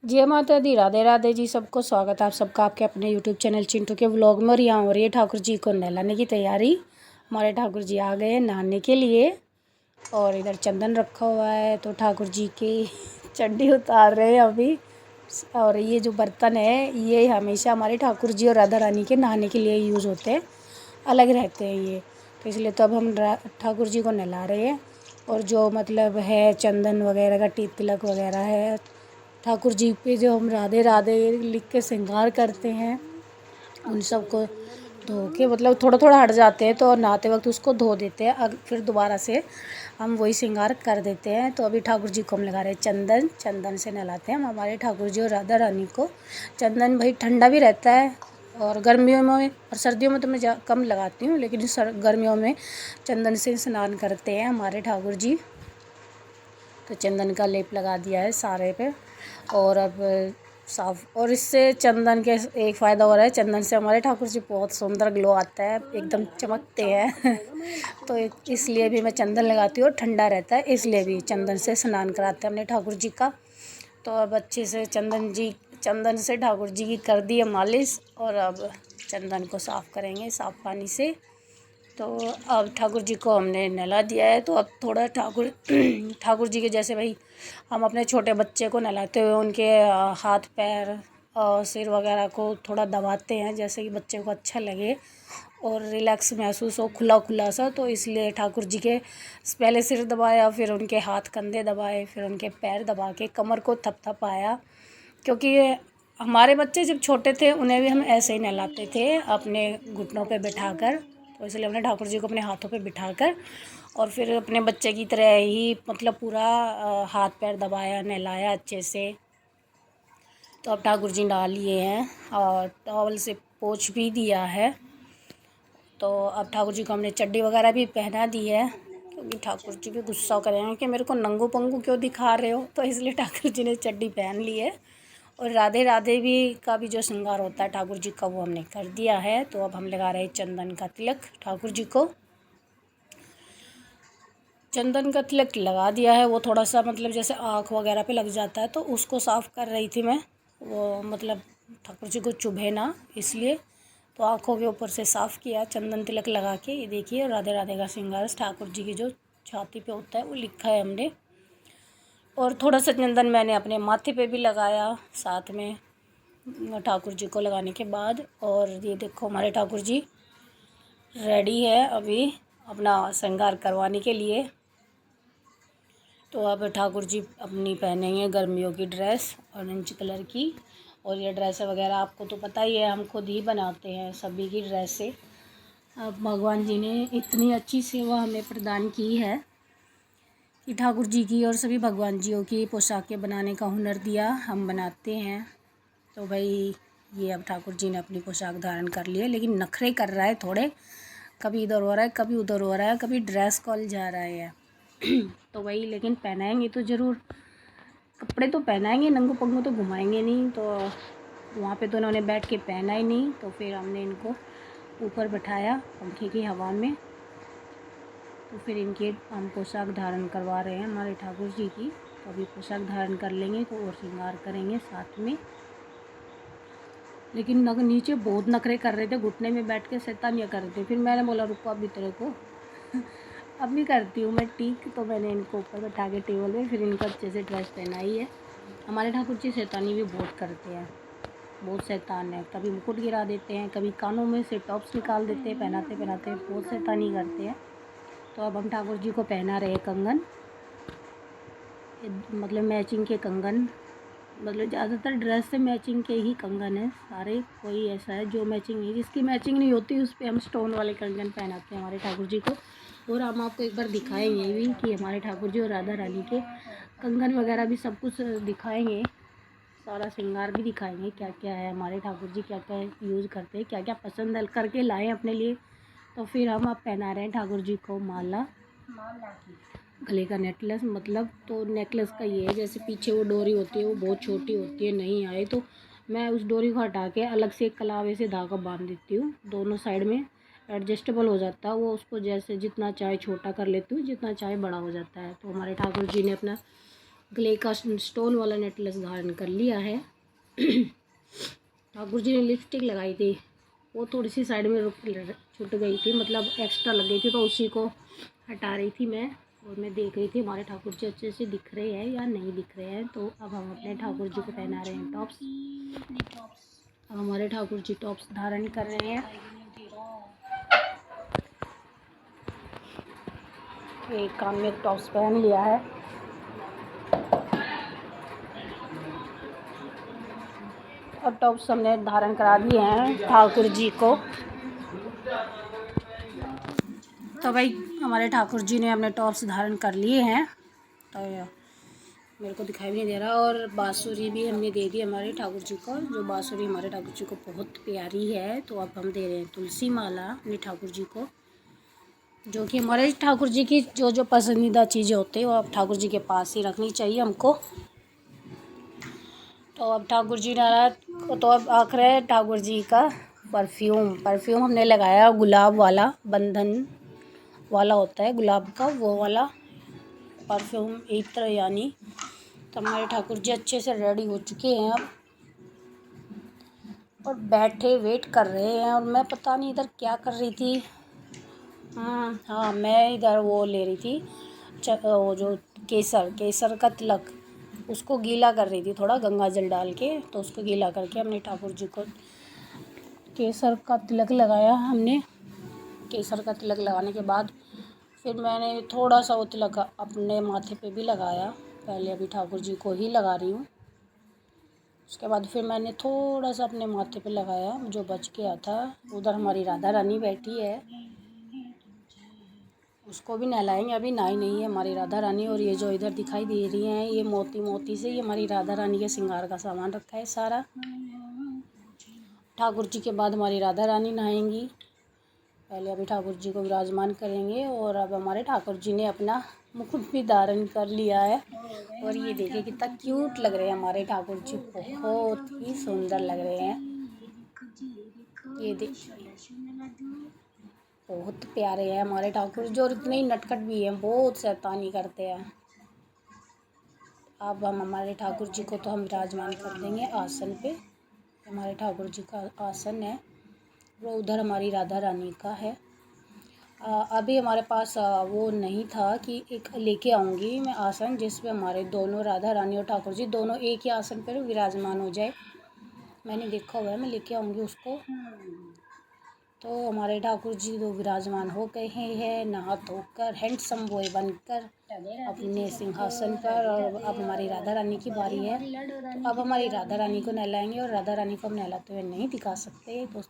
जय माता दी, राधे राधे जी। सबको स्वागत है आप सबका आपके अपने यूट्यूब चैनल चिंटू के व्लॉग में। और यहाँ हो रही है ठाकुर जी को नहलाने की तैयारी। हमारे ठाकुर जी आ गए नहाने के लिए और इधर चंदन रखा हुआ है तो ठाकुर जी की चड्डी उतार रहे हैं अभी। और ये जो बर्तन है ये हमेशा हमारे ठाकुर जी और राधा रानी के नहाने के लिए यूज़ होते हैं, अलग रहते हैं ये। तो इसलिए तो अब हम ठाकुर जी को नहला रहे हैं। और जो मतलब है चंदन वगैरह का तिलक वगैरह है ठाकुर जी पे, जो हम राधे राधे लिख के श्रृंगार करते हैं, उन सब को धो के मतलब थोड़ा थोड़ा हट जाते हैं तो नहाते वक्त उसको धो देते हैं। फिर दोबारा से हम वही श्रृंगार कर देते हैं। तो अभी ठाकुर जी को हम लगा रहे हैं चंदन। चंदन से नहलाते हैं हम हमारे ठाकुर जी और राधा रानी को। चंदन भाई ठंडा भी रहता है और गर्मियों में और सर्दियों में तो मैं कम लगाती हूँ, लेकिन गर्मियों में चंदन से स्नान करते हैं हमारे ठाकुर जी। तो चंदन का लेप लगा दिया है सारे पे। और अब साफ, और इससे चंदन के एक फ़ायदा हो रहा है, चंदन से हमारे ठाकुर जी बहुत सुंदर ग्लो आता है, एकदम चमकते हैं तो इसलिए भी मैं चंदन लगाती हूँ और ठंडा रहता है इसलिए भी चंदन से स्नान कराते हैं अपने ठाकुर जी का। तो अब अच्छे से चंदन से ठाकुर जी की कर दी है मालिश। और अब चंदन को साफ़ करेंगे साफ़ पानी से। तो अब ठाकुर जी को हमने नहला दिया है। तो अब थोड़ा ठाकुर जी के जैसे भाई हम अपने छोटे बच्चे को नहलाते हुए उनके हाथ पैर और सिर वगैरह को थोड़ा दबाते हैं, जैसे कि बच्चे को अच्छा लगे और रिलैक्स महसूस हो, खुला खुला सा। तो इसलिए ठाकुर जी के पहले सिर दबाया, फिर उनके हाथ कंधे दबाए, फिर उनके पैर दबा के कमर को थपथपाया। क्योंकि हमारे बच्चे जब छोटे थे उन्हें भी हम ऐसे ही नहलाते थे अपने घुटनों पे बिठाकर। तो इसलिए हमने ठाकुर जी को अपने हाथों पे बिठाकर और फिर अपने बच्चे की तरह ही मतलब पूरा हाथ पैर दबाया, नहलाया अच्छे से। तो अब ठाकुर जी नहा लिए हैं और टॉवल से पोंछ भी दिया है। तो अब ठाकुर जी को हमने चड्डी वगैरह भी पहना दी है, क्योंकि ठाकुर जी भी गुस्सा करेंगे कि मेरे को नंगू पंगू क्यों दिखा रहे हो। तो इसलिए ठाकुर जी ने चड्डी पहन ली है। और राधे राधे भी का भी जो श्रृंगार होता है ठाकुर जी का वो हमने कर दिया है। तो अब हम लगा रहे हैं चंदन का तिलक ठाकुर जी को। चंदन का तिलक लगा दिया है, वो थोड़ा सा मतलब जैसे आँख वगैरह पे लग जाता है तो उसको साफ़ कर रही थी मैं, वो मतलब ठाकुर जी को चुभे ना इसलिए। तो आँखों के ऊपर से साफ़ किया चंदन तिलक लगा के। ये देखिए राधे राधे का श्रृंगार ठाकुर जी की जो छाती पे होता है वो लिखा है हमने। और थोड़ा सा चंदन मैंने अपने माथे पे भी लगाया साथ में ठाकुर जी को लगाने के बाद। और ये देखो हमारे ठाकुर जी रेडी है अभी अपना श्रृंगार करवाने के लिए। तो अब ठाकुर जी अपनी पहनेंगे गर्मियों की ड्रेस ऑरेंज कलर की। और ये ड्रेस वगैरह आपको तो पता ही है, हम खुद ही बनाते हैं सभी की ड्रेसें। अब भगवान जी ने इतनी अच्छी सेवा हमें प्रदान की है कि ठाकुर जी की और सभी भगवान जियों की पोशाकें बनाने का हुनर दिया, हम बनाते हैं। तो भाई ये अब ठाकुर जी ने अपनी पोशाक धारण कर ली है, लेकिन नखरे कर रहा है थोड़े, कभी इधर हो रहा है कभी उधर हो रहा है, कभी ड्रेस कॉल जा रहा है तो वही, लेकिन पहनाएंगे तो ज़रूर, कपड़े तो पहनाएंगे, नंगू पंगू तो घुमाएंगे नहीं। तो वहाँ पे तो इन्होंने बैठ के पहना ही नहीं, तो फिर हमने इनको ऊपर बैठाया पंखे की हवा में। तो फिर इनके हम पोशाक धारण करवा रहे हैं हमारे ठाकुर जी की। तो अभी पोशाक धारण कर लेंगे तो और श्रृंगार करेंगे साथ में। लेकिन नीचे बहुत नखरे कर रहे थे, घुटने में बैठ के शैतानियाँ कर रहे थे। फिर मैंने बोला रुको अभी तेरे को अब भी करती हूँ मैं ठीक। तो मैंने इनको ऊपर बैठा के टेबल पे फिर इनको अच्छे से ड्रेस पहनाई है। हमारे ठाकुर जी शैतानी भी बहुत करते हैं, बहुत शैतान है। कभी मुकुट गिरा देते हैं, कभी कानों में से टॉप्स निकाल देते हैं, पहनाते पहनाते बहुत शैतानी करते हैं। तो अब हम ठाकुर जी को पहना रहे कंगन, मतलब मैचिंग के कंगन, मतलब ज़्यादातर ड्रेस से मैचिंग के ही कंगन है सारे। कोई ऐसा है जो मैचिंग नहीं, जिसकी मैचिंग नहीं होती उस पर हम स्टोन वाले कंगन पहनाते हैं हमारे ठाकुर जी को। और हम आपको एक बार दिखाएंगे भी कि हमारे ठाकुर जी और राधा रानी के कंगन वगैरह भी सब कुछ दिखाएंगे, सारा श्रृंगार भी दिखाएंगे क्या क्या है हमारे ठाकुर जी, क्या क्या यूज़ करते हैं, क्या क्या पसंद करके लाएँ अपने लिए। तो फिर हम आप पहना रहे हैं ठाकुर जी को माला, गले का नेकलेस मतलब। तो नेकलेस का ये है, जैसे पीछे वो डोरी होती है वो बहुत छोटी होती है, नहीं आए तो मैं उस डोरी को हटा के अलग से एक कलावे से धागा बांध देती हूँ, दोनों साइड में एडजस्टेबल हो जाता है वो, उसको जैसे जितना चाहे छोटा कर लेती हूँ, जितना चाहे बड़ा हो जाता है। तो हमारे ठाकुर जी ने अपना गले का स्टोन वाला नेकलेस धारण कर लिया है। ठाकुर जी ने लिपस्टिक लगाई थी, वो थोड़ी सी साइड में छूट गई थी, मतलब एक्स्ट्रा लग गई थी, तो उसी को हटा रही थी मैं। और मैं देख रही थी हमारे ठाकुर जी अच्छे से दिख रहे हैं या नहीं दिख रहे हैं। तो अब हम अपने ठाकुर जी को पहना रहे हैं टॉप्स। अब हमारे ठाकुर जी टॉप्स धारण कर रहे हैं। एक कान में टॉप्स पहन लिया है। अब टॉप्स हमने धारण करा दिए हैं ठाकुर जी को। तो भाई हमारे ठाकुर जी ने अपने टॉप्स धारण कर लिए हैं। तो मेरे को दिखाई भी नहीं दे रहा। और बांसुरी भी हमने दे दी हमारे ठाकुर जी को, जो बांसुरी हमारे ठाकुर जी को बहुत प्यारी है। तो अब हम दे रहे हैं तुलसी माला अपने ठाकुर जी को, जो कि हमारे ठाकुर जी की जो जो पसंदीदा चीज़ें होती हैं वो अब ठाकुर जी के पास ही रखनी चाहिए हमको। तो अब ठाकुर जी नाराज, तो अब आखिर है ठाकुर जी का परफ्यूम हमने लगाया, गुलाब वाला, बंधन वाला होता है गुलाब का, वो वाला परफ्यूम इत्र यानी। तो हमारे ठाकुर जी अच्छे से रेडी हो चुके हैं अब, और बैठे वेट कर रहे हैं। और मैं पता नहीं इधर क्या कर रही थी। हाँ, मैं इधर वो ले रही थी वो जो केसर का तिलक, उसको गीला कर रही थी थोड़ा गंगा जल डाल के। तो उसको गीला करके हमने ठाकुर जी को केसर का तिलक लगाया हमने। केसर का तिलक लगाने के बाद फिर मैंने थोड़ा सा वो तिलक अपने माथे पे भी लगाया। पहले अभी ठाकुर जी को ही लगा रही हूँ, उसके बाद फिर मैंने थोड़ा सा अपने माथे पे लगाया जो बच गया था। उधर हमारी राधा रानी बैठी है, उसको भी नहलाएंगे। अभी नहाई नहीं है हमारी राधा रानी। और ये जो इधर दिखाई दे रही हैं ये मोती से ये हमारी राधा रानी के श्रृंगार का सामान रखा है सारा। ठाकुर जी के बाद हमारी राधा रानी नहाएंगी। पहले अभी ठाकुर जी को विराजमान करेंगे। और अब हमारे ठाकुर जी ने अपना मुकुट भी धारण कर लिया है। और ये देखिए कितना क्यूट लग रहे हैं हमारे ठाकुर जी, बहुत ही सुंदर लग रहे हैं। ये देखिए बहुत प्यारे हैं हमारे ठाकुर जी, और इतने ही नटखट भी हैं, बहुत शैतानी करते हैं। अब हम हमारे ठाकुर जी को तो हम विराजमान कर देंगे आसन पे। हमारे ठाकुर जी का आसन है, वो उधर हमारी राधा रानी का है। अभी हमारे पास वो नहीं था कि एक लेके आऊँगी मैं आसन जिस पे हमारे दोनों राधा रानी और ठाकुर जी दोनों एक ही आसन पर विराजमान हो जाए। मैंने देखा हुआ है, मैं लेके आऊँगी उसको। तो हमारे ठाकुर जी तो विराजमान हो गए हैं नहा धोकर, हैंडसम बॉय बनकर अपने सिंहासन पर। और अब हमारी राधा रानी की बारी है। तो अब हमारी राधा रानी को नहलाएंगे, और राधा रानी को हम नहलाते हुए नहीं दिखा सकते। तो